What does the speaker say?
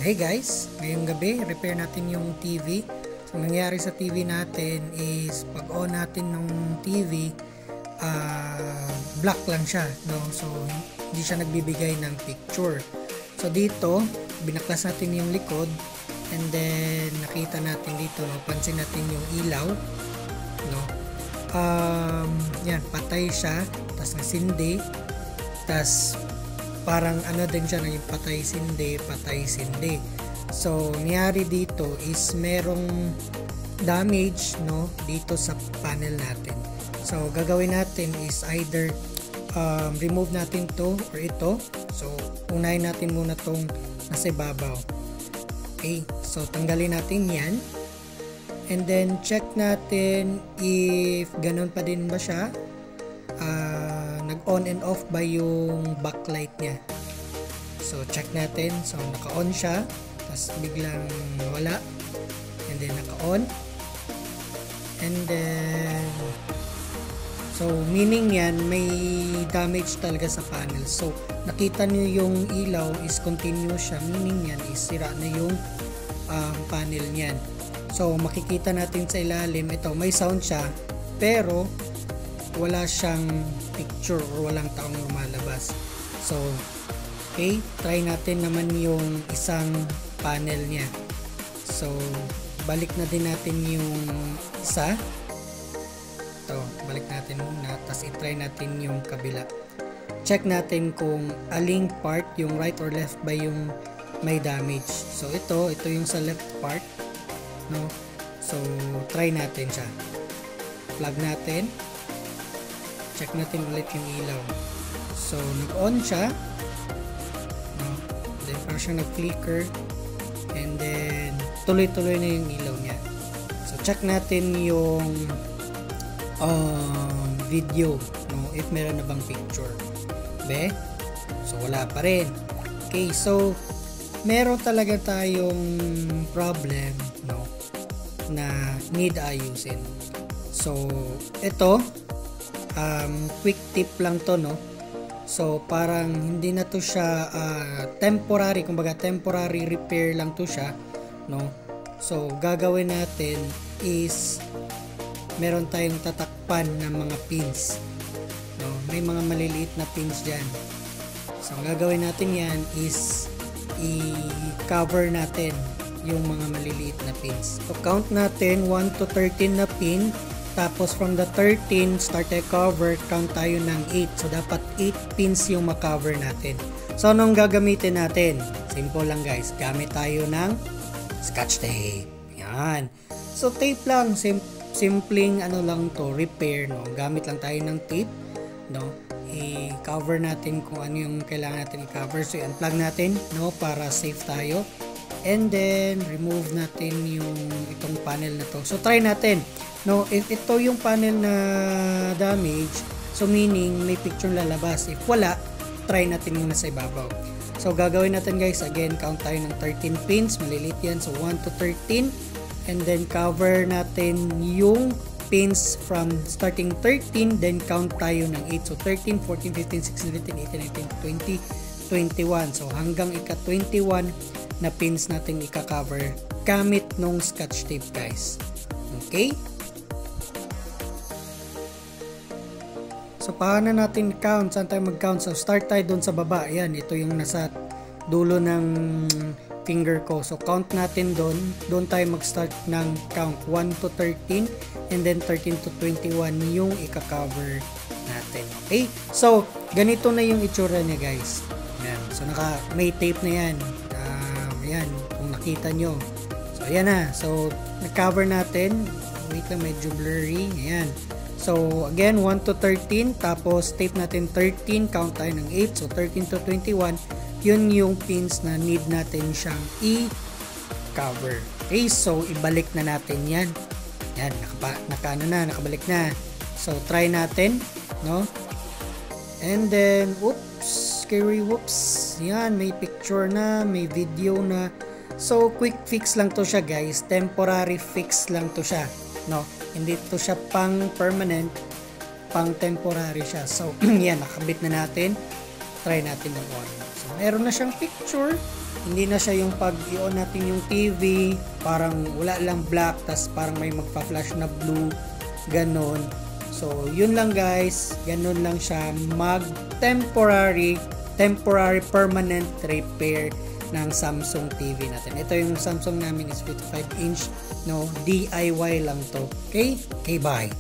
Hey guys, ngayong gabi repair natin yung TV. So nangyari sa TV natin is pag on natin ng TV, black lang siya, no? So hindi siya nagbibigay ng picture. So dito, binaklas natin yung likod and then nakita natin dito, no? Pansin natin yung ilaw, no? Yan, patay siya, tas nasindi, tas parang ano din siya, naging patay sindi. So nangyari dito is merong damage, no, dito sa panel natin. So gagawin natin is either remove natin to or ito. So unahin natin muna tong nasa ibabaw. Okay, so tanggalin natin yan and then check natin if ganun pa din ba siya, nag-on and off ba yung backlight niya. So check natin, so naka-on siya, tapos biglang wala, and then naka-on, and then so meaning yan may damage talaga sa panel. So nakita niyo yung ilaw is continuous siya, meaning yan is sira na yung panel niyan. So makikita natin sa ilalim, ito may sound siya pero wala siyang picture or walang taong lumalabas. So okay, try natin naman yung isang panel niya. So balik na din natin yung isa. Ito, balik natin muna, tapos i-try natin yung kabila. Check natin kung aling part, yung right or left ba yung may damage. So ito yung sa left part, no? So try natin siya. Plug natin. Check natin ulit yung ilaw. So nag-on siya, no? Then parang siyang nag-flicker and then tuloy-tuloy na yung ilaw niya. So check natin yung video, no? If meron na bang picture. Be? So wala pa rin. Okay, so meron talaga tayong problem, no, na need ayusin. So ito, quick tip lang to, no? So parang hindi na to siya temporary, kumbaga temporary repair lang to siya, no? So gagawin natin is meron tayong tatakpan ng mga pins, no? May mga maliliit na pins dyan. So gagawin natin yan is i-cover natin yung mga maliliit na pins. So count natin 1 to 13 na pin. Tapos from the 13 start a cover, count tayo ng 8. So dapat 8 pins yung makover natin. So anong gagamitin natin? Simple lang guys. Gamit tayo ng scotch tape. Yan. So tape lang, simpleng ano lang to, repair, no. Gamit lang tayo ng tape, no. I-cover natin kung ano yung kailangan natin i-cover. So i-unplug natin, no, para safe tayo. And then remove natin yung itong panel na to. So try natin, no, if ito yung panel na damage, so meaning may picture lalabas. If wala, try natin yung nasa ibabaw. So gagawin natin guys, again count tayo ng 13 pins, maliliit yan, so 1 to 13, and then cover natin yung pins from starting 13, then count tayo ng 8, so 13, 14, 15, 16, 17, 18, 19, 20, 21. So hanggang ika-21 na pins natin ika-cover gamit nung scotch tape guys. Okay? So paano natin count? Saan tayo mag-count? So start tayo doon sa baba. Ayan, ito yung nasa dulo ng finger ko. So count natin doon. Doon tayo mag-start ng count 1 to 13 and then 13 to 21 yung ika-cover natin. Okay? So ganito na yung itsura niya guys. Ayan. So may tape na yan. Ayan, kung nakita nyo. So ayan na. So nag-cover natin. Wait lang, medyo blurry. Ayan. So again 1 to 13, tapos tape natin 13, count tayo ng 8, so 13 to 21, yun yung pins na need natin siyang i-cover. Okay, so ibalik na natin yan. Yan, nakabalik na. So try natin, no? And then oops, scary whoops. Yan, may picture na, may video na. So quick fix lang to siya guys, temporary fix lang to siya, no? Hindi to siya pang permanent, pang temporary siya. So yan, nakabit na natin. Try natin ng on. So meron na siyang picture, Hindi na siya yung pag i-on natin yung TV, parang wala lang black, tas parang may magpa-flash na blue, ganon. So, yun lang guys, ganon lang siya mag-temporary permanent repair ng Samsung TV natin. Ito yung Samsung namin is 55 inch, no, DIY lang to. Okay? Okay, bye.